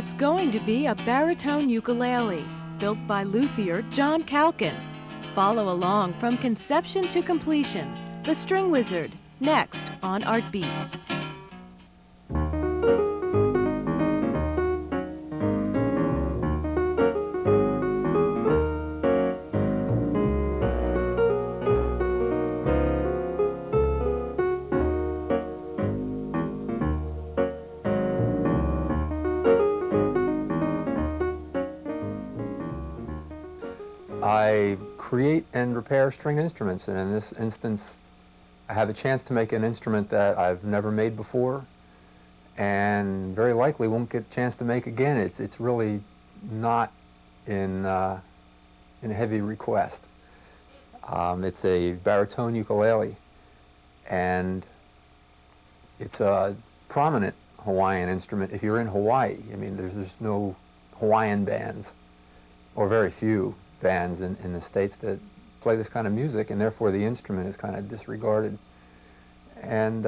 It's going to be a baritone ukulele, built by Luthier John Calkin. Follow along from conception to completion. The String Wizard, next on Artbeat. I create and repair stringed instruments, and in this instance I have a chance to make an instrument that I've never made before and very likely won't get a chance to make again. It's really not in heavy request. It's a baritone ukulele, and it's a prominent Hawaiian instrument if you're in Hawaii. I mean, there's no Hawaiian bands, or very few bands in the States that play this kind of music, and therefore the instrument is kind of disregarded. And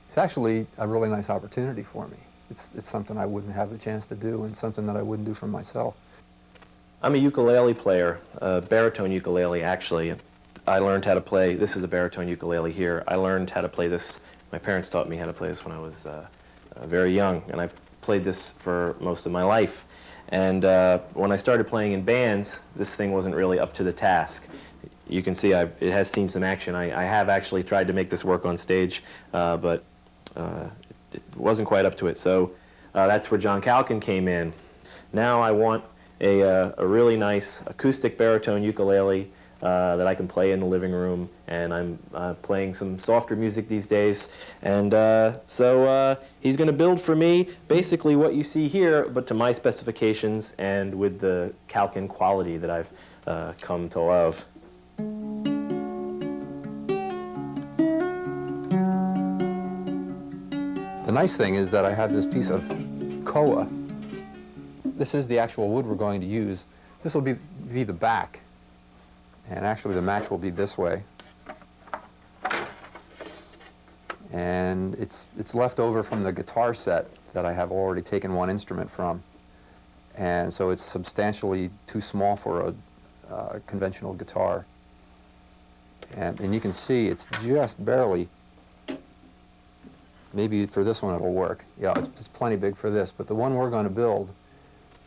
it's actually a really nice opportunity for me. It's something I wouldn't have the chance to do, and something that I wouldn't do for myself. I'm a ukulele player, a baritone ukulele actually. I learned how to play, this is a baritone ukulele here. I learned how to play this, my parents taught me how to play this when I was very young, and I've played this for most of my life. And when I started playing in bands, this thing wasn't really up to the task. You can see it has seen some action. I have actually tried to make this work on stage, but it wasn't quite up to it. So that's where John Calkin came in. Now I want a really nice acoustic baritone ukulele that I can play in the living room, and I'm playing some softer music these days, and so he's going to build for me basically what you see here, but to my specifications and with the Calkin quality that I've come to love. The nice thing is that I have this piece of koa. This is the actual wood we're going to use. This will be the back. And actually the match will be this way. And it's left over from the guitar set that I have already taken one instrument from. And so it's substantially too small for a conventional guitar. And you can see it's just barely, maybe for this one it'll work. Yeah, it's plenty big for this, but the one we're going to build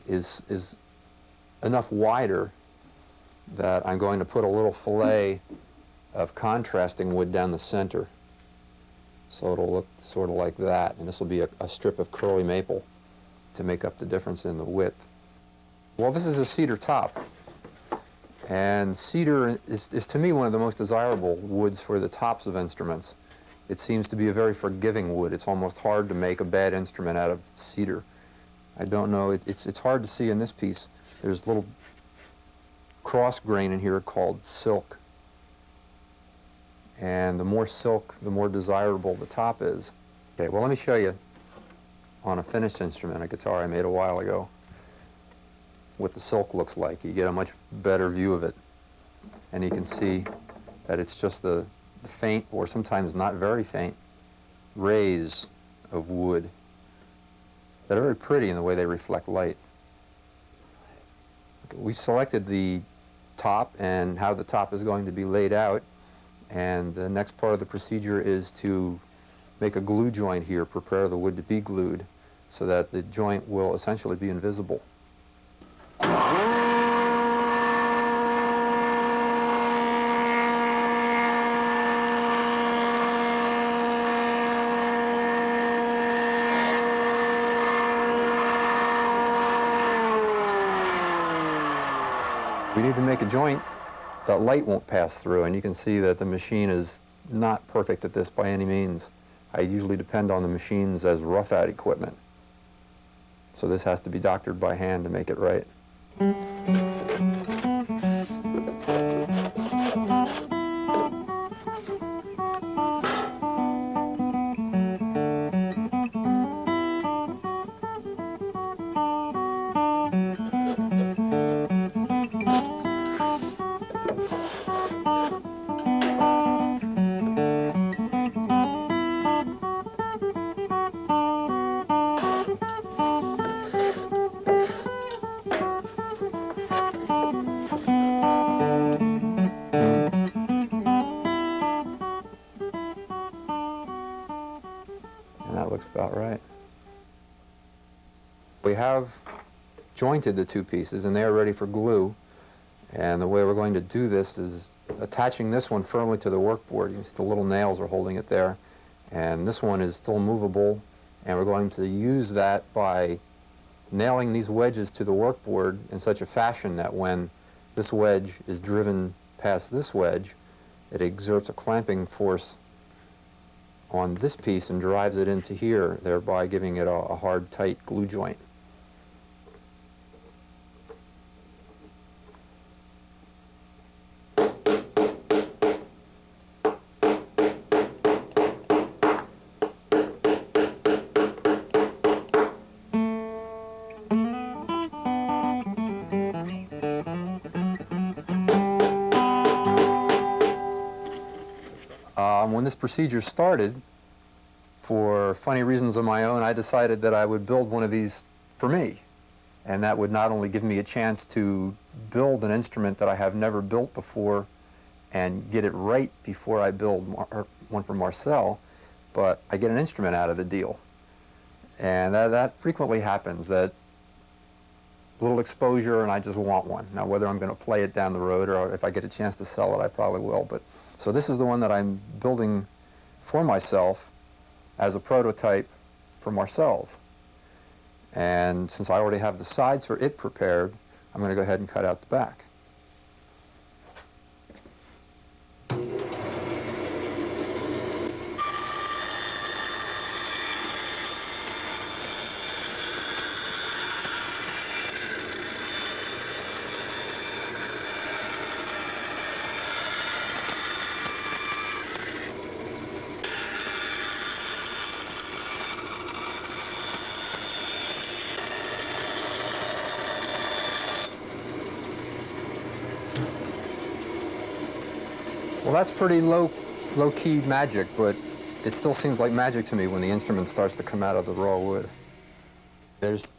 is enough wider that I'm going to put a little fillet of contrasting wood down the center. So it'll look sort of like that, and this will be a strip of curly maple to make up the difference in the width. Well, this is a cedar top, and cedar is to me one of the most desirable woods for the tops of instruments. It seems to be a very forgiving wood. It's almost hard to make a bad instrument out of cedar. I don't know, it's hard to see in this piece. There's little cross grain in here called silk, and the more silk, the more desirable the top is. Okay, well, let me show you on a finished instrument, a guitar I made a while ago, what the silk looks like. You get a much better view of it, and you can see that it's just the faint, or sometimes not very faint, rays of wood that are very pretty in the way they reflect light. We selected the top and how the top is going to be laid out, and the next part of the procedure is to make a glue joint here, prepare the wood to be glued so that the joint will essentially be invisible. We need to make a joint that light won't pass through, and you can see that the machine is not perfect at this by any means. I usually depend on the machines as rough-out equipment. So this has to be doctored by hand to make it right. about right. We have jointed the two pieces and they are ready for glue. And the way we're going to do this is attaching this one firmly to the workboard. You can see the little nails are holding it there. And this one is still movable, and we're going to use that by nailing these wedges to the workboard in such a fashion that when this wedge is driven past this wedge, it exerts a clamping force on this piece and drives it into here, thereby giving it a hard, tight glue joint. When this procedure started, for funny reasons of my own, I decided that I would build one of these for me. And that would not only give me a chance to build an instrument that I have never built before and get it right before I build one for Marcel, but I get an instrument out of the deal. And that frequently happens, that little exposure and I just want one. Now whether I'm going to play it down the road or if I get a chance to sell it, I probably will. But so this is the one that I'm building for myself as a prototype for Marcel's. And since I already have the sides for it prepared, I'm going to go ahead and cut out the back. Well, that's pretty low-key magic, but it still seems like magic to me when the instrument starts to come out of the raw wood. There's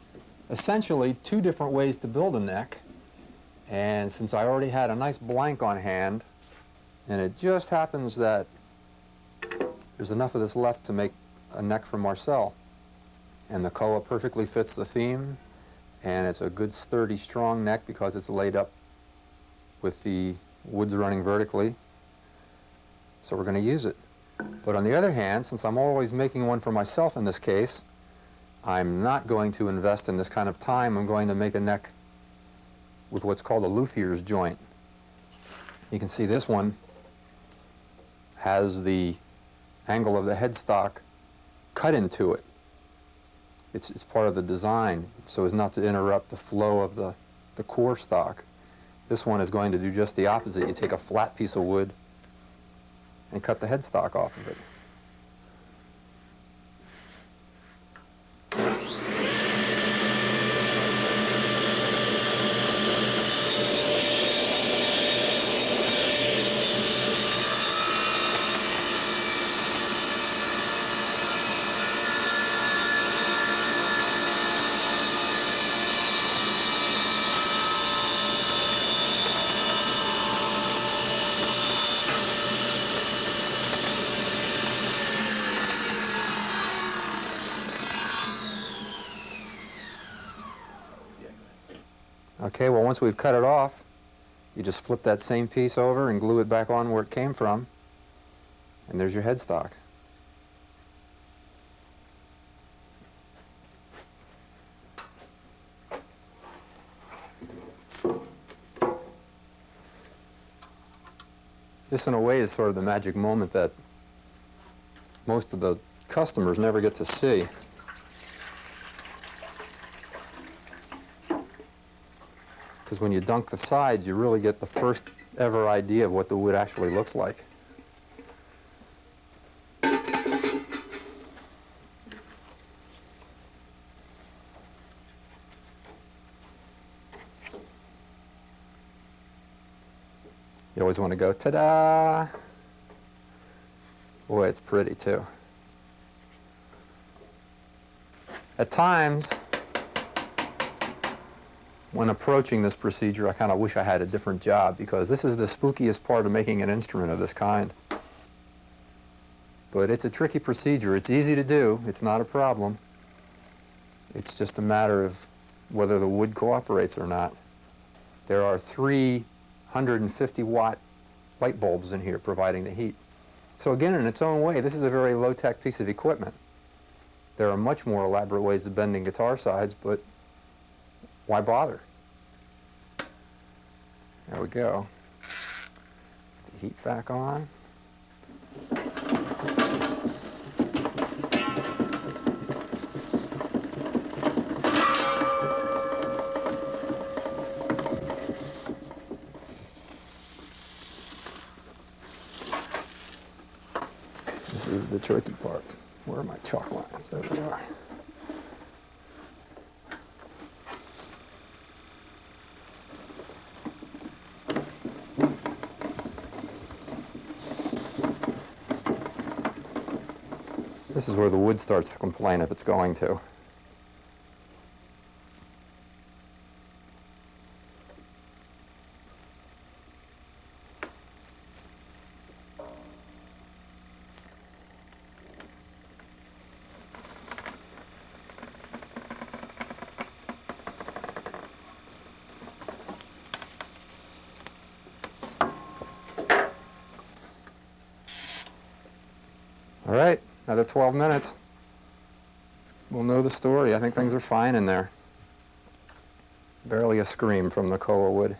essentially two different ways to build a neck, and since I already had a nice blank on hand, and it just happens that there's enough of this left to make a neck for Marcel, and the koa perfectly fits the theme, and it's a good, sturdy, strong neck because it's laid up with the woods running vertically. So we're going to use it. But on the other hand, since I'm always making one for myself in this case, I'm not going to invest in this kind of time. I'm going to make a neck with what's called a luthier's joint. You can see this one has the angle of the headstock cut into it. It's part of the design so as not to interrupt the flow of the core stock. This one is going to do just the opposite. You take a flat piece of wood and cut the headstock off of it. Okay, well once we've cut it off, you just flip that same piece over and glue it back on where it came from, and there's your headstock. This in a way is sort of the magic moment that most of the customers never get to see. Because when you dunk the sides, you really get the first ever idea of what the wood actually looks like. You always want to go, ta-da! Boy, it's pretty too. At times, when approaching this procedure, I kind of wish I had a different job because this is the spookiest part of making an instrument of this kind. But it's a tricky procedure. It's easy to do. It's not a problem. It's just a matter of whether the wood cooperates or not. There are 350-watt light bulbs in here providing the heat. So again, in its own way, this is a very low-tech piece of equipment. There are much more elaborate ways of bending guitar sides, but why bother? There we go. Put the heat back on. This is the tricky part. Where are my chalk lines? There they are. This is where the wood starts to complain if it's going to. All right, another 12 minutes. We'll know the story. I think things are fine in there. Barely a scream from the koa wood.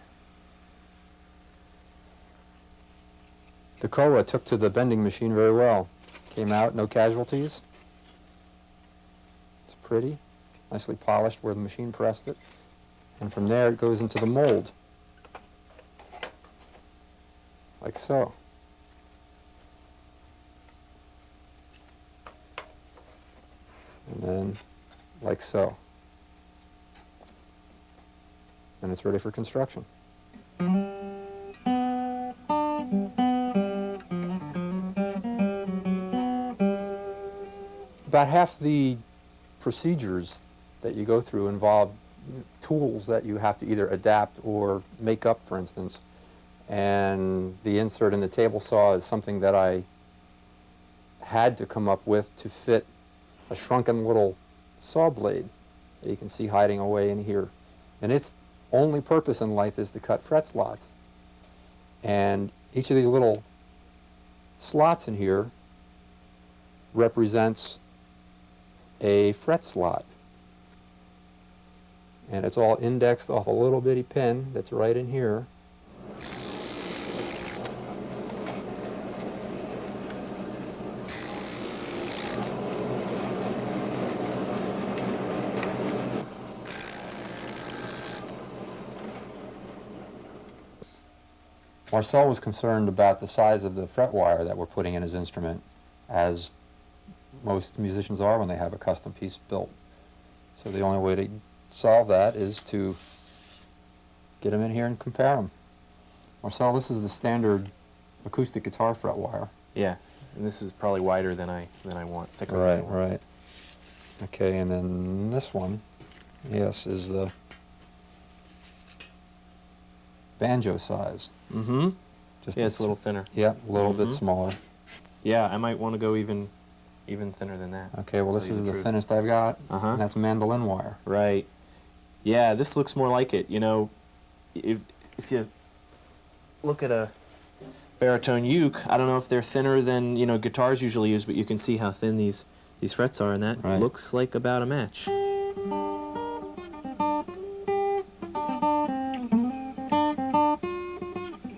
The koa took to the bending machine very well. Came out, no casualties. It's pretty, nicely polished where the machine pressed it. And from there it goes into the mold, like so. And then, like so. And it's ready for construction. About half the procedures that you go through involve tools that you have to either adapt or make up, for instance. And the insert in the table saw is something that I had to come up with to fit a shrunken little saw blade that you can see hiding away in here. And its only purpose in life is to cut fret slots. And each of these little slots in here represents a fret slot. And it's all indexed off a little bitty pin that's right in here. Marcel was concerned about the size of the fret wire that we're putting in his instrument, as most musicians are when they have a custom piece built. So the only way to solve that is to get them in here and compare them. Marcel, this is the standard acoustic guitar fret wire. Yeah, and this is probably wider than I want, thicker than I Right, want. right. Okay, and then this one, yes, is the banjo size. Mm-hmm. Just Yeah, it's a little thinner. Yeah, a little bit Mhm. smaller. Yeah, I might want to go even thinner than that. Okay, well, this Tell you is the the truth. thinnest I've got, Uh-huh. and that's mandolin wire. Right. Yeah, this looks more like it. You know, if you look at a baritone uke, I don't know if they're thinner than, you know, guitars usually use, but you can see how thin these frets are, and that Right. looks like about a match.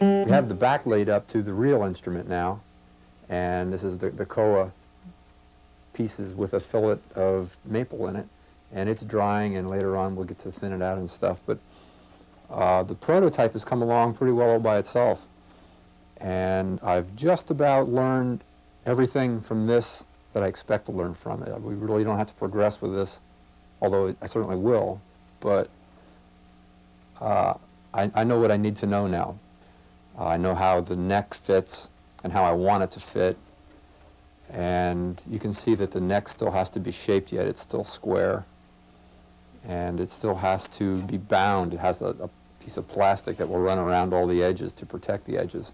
We have the back laid up to the real instrument now, and this is the koa pieces with a fillet of maple in it, and it's drying, and later on we'll get to thin it out and stuff, but the prototype has come along pretty well all by itself, and I've just about learned everything from this that I expect to learn from it. We really don't have to progress with this, although I certainly will, but I know what I need to know now. I know how the neck fits and how I want it to fit, and you can see that the neck still has to be shaped yet. It's still square, and it still has to be bound. It has a piece of plastic that will run around all the edges to protect the edges.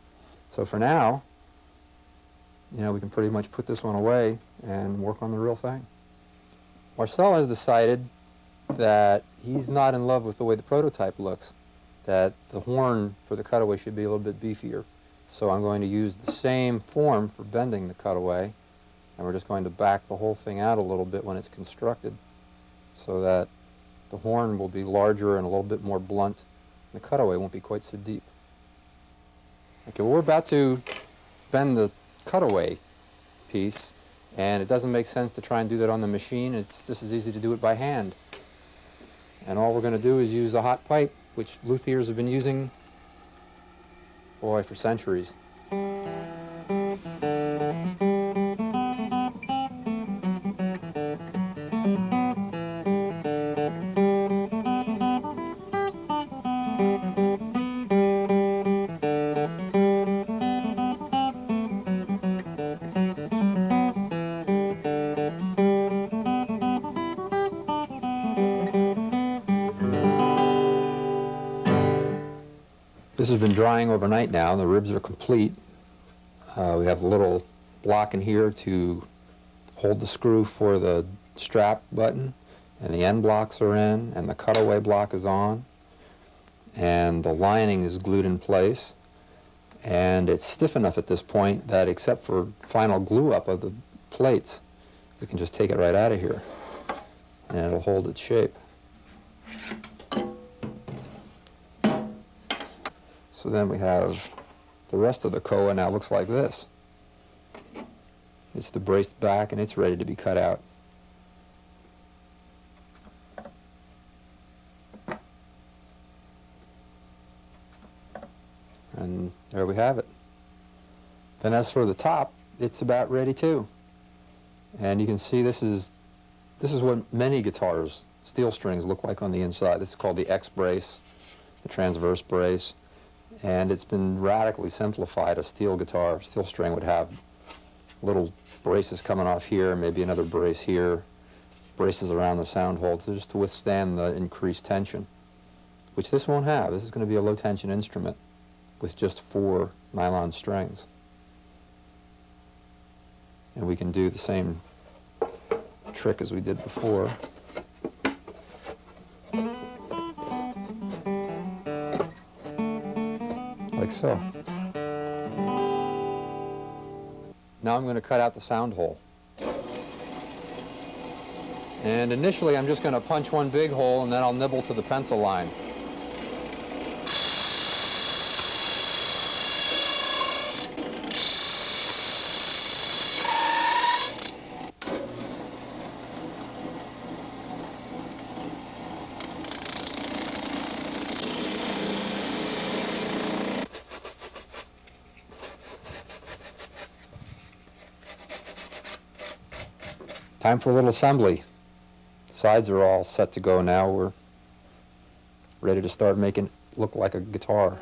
So for now, you know, we can pretty much put this one away and work on the real thing. Marcel has decided that he's not in love with the way the prototype looks, that the horn for the cutaway should be a little bit beefier. So I'm going to use the same form for bending the cutaway, and we're just going to back the whole thing out a little bit when it's constructed so that the horn will be larger and a little bit more blunt. The cutaway won't be quite so deep. Okay, well, we're about to bend the cutaway piece, and it doesn't make sense to try and do that on the machine. It's just as easy to do it by hand. And all we're going to do is use a hot pipe, which luthiers have been using, boy, for centuries. This has been drying overnight now, and the ribs are complete. We have a little block in here to hold the screw for the strap button, and the end blocks are in, and the cutaway block is on, and the lining is glued in place, and it's stiff enough at this point that except for final glue up of the plates, we can just take it right out of here, and it'll hold its shape. So then we have the rest of the koa now looks like this. It's the braced back and it's ready to be cut out. And there we have it. Then as for the top, it's about ready too. And you can see this is what many guitars, steel strings, look like on the inside. This is called the X brace, the transverse brace. And it's been radically simplified. A steel guitar, steel string would have little braces coming off here, maybe another brace here, braces around the sound hole just to withstand the increased tension, which this won't have. This is going to be a low tension instrument with just 4 nylon strings. And we can do the same trick as we did before. Like so. Now I'm going to cut out the sound hole. And initially I'm just going to punch one big hole and then I'll nibble to the pencil line. Time for a little assembly. The sides are all set to go now. We're ready to start making it look like a guitar.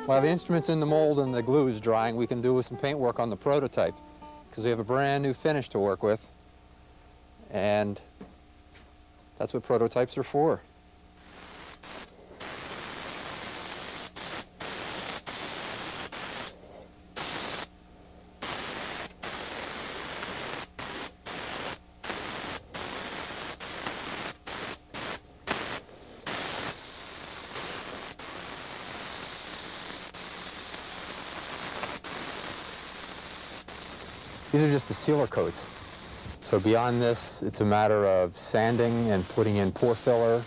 While the instrument's in the mold and the glue is drying, we can do some paint work on the prototype because we have a brand new finish to work with, and that's what prototypes are for. These are just the sealer coats. So beyond this, it's a matter of sanding and putting in pore filler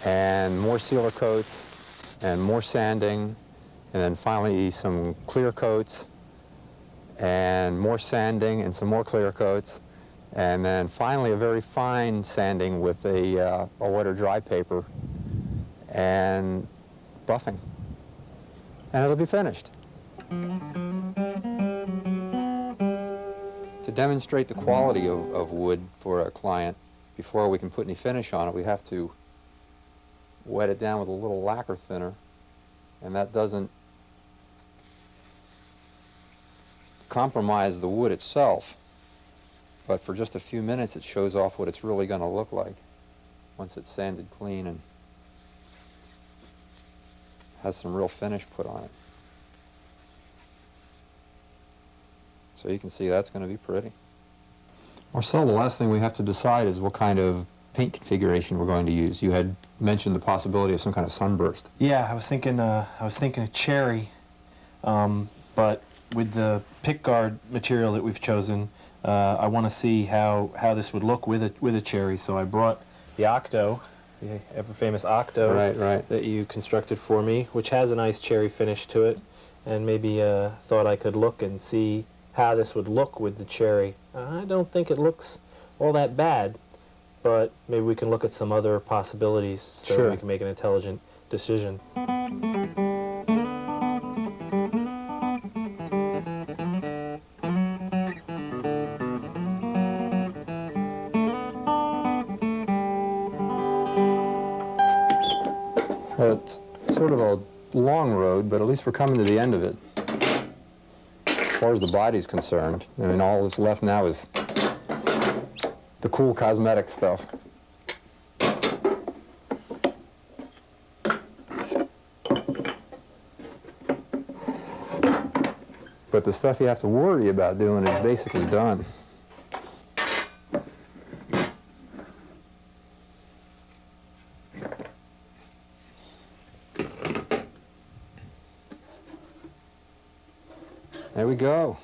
and more sealer coats and more sanding, and then finally some clear coats and more sanding and some more clear coats. And then finally a very fine sanding with a wet or dry paper and buffing. And it'll be finished. To demonstrate the quality of wood for a client, before we can put any finish on it, we have to wet it down with a little lacquer thinner, and that doesn't compromise the wood itself, but for just a few minutes it shows off what it's really going to look like once it's sanded clean and has some real finish put on it. So you can see that's going to be pretty. Marcel, the last thing we have to decide is what kind of paint configuration we're going to use. You had mentioned the possibility of some kind of sunburst. Yeah, I was thinking a cherry, but with the pickguard material that we've chosen, I want to see how this would look with a cherry. So I brought the Octo, the ever-famous Octo, Right. that you constructed for me, which has a nice cherry finish to it, and maybe thought I could look and see how this would look with the cherry. I don't think it looks all that bad, but maybe we can look at some other possibilities so Sure. we can make an intelligent decision. It's sort of a long road, but at least we're coming to the end of it. As far as the body's concerned, I mean, all that's left now is the cool cosmetic stuff. But the stuff you have to worry about doing is basically done. There we go.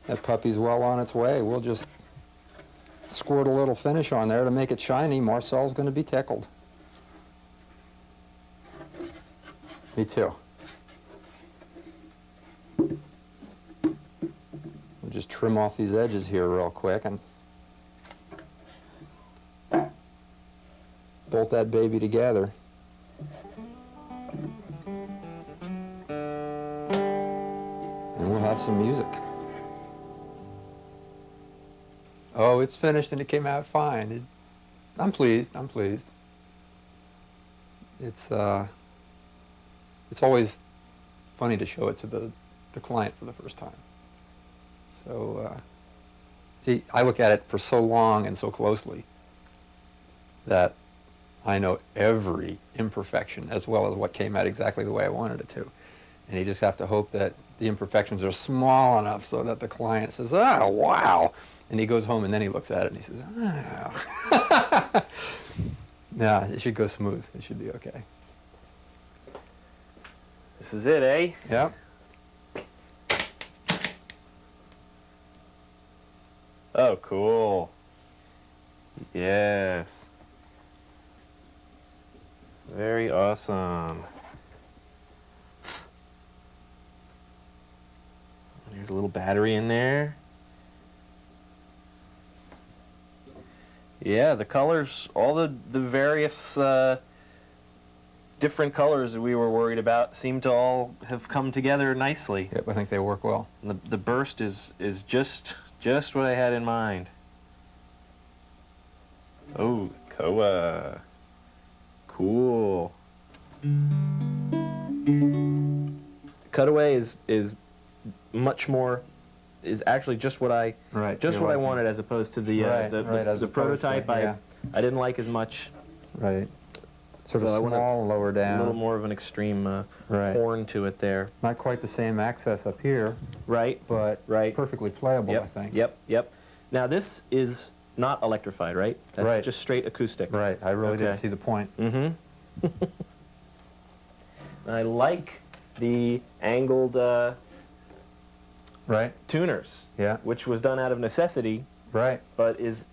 That puppy's well on its way. We'll just squirt a little finish on there to make it shiny. Marcel's going to be tickled. Me too. We'll just trim off these edges here real quick and bolt that baby together. And we'll have some music. Oh, it's finished and it came out fine. I'm pleased. It's always funny to show it to the client for the first time. So, see, I look at it for so long and so closely that I know every imperfection as well as what came out exactly the way I wanted it to. And you just have to hope that the imperfections are small enough so that the client says, "Oh, wow." And he goes home and then he looks at it and he says, "Oh." Yeah, it should go smooth. It should be okay. This is it, eh? Yep. Oh, cool. Yes. Very awesome. There's a little battery in there. Yeah, the colors, all the various different colors that we were worried about seem to all have come together nicely. Yep, I think they work well. And the burst is just what I had in mind. Oh, Koa. Cool. Cutaway is much more, is actually just what I wanted, as opposed to the prototype. I didn't like as much. Right. Sort of So I want small, lower down. A little more of an extreme horn to it there. Not quite the same access up here, Right. but perfectly playable, I think. Yep. Now this is not electrified, right? That's Right. just straight acoustic. Right, I really did Okay. see the point. Mm-hmm. I like the angled Right, tuners, yeah, which was done out of necessity, right. but is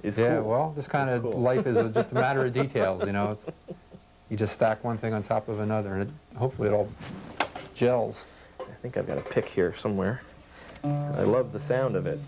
Yeah, cool. well, this kind of It's cool. life is just a matter of details, you know. You just stack one thing on top of another, and hopefully it all gels. I think I've got a pick here somewhere. I love the sound of it.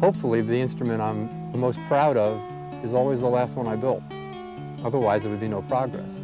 Hopefully, the instrument I'm the most proud of is always the last one I built. Otherwise, there would be no progress.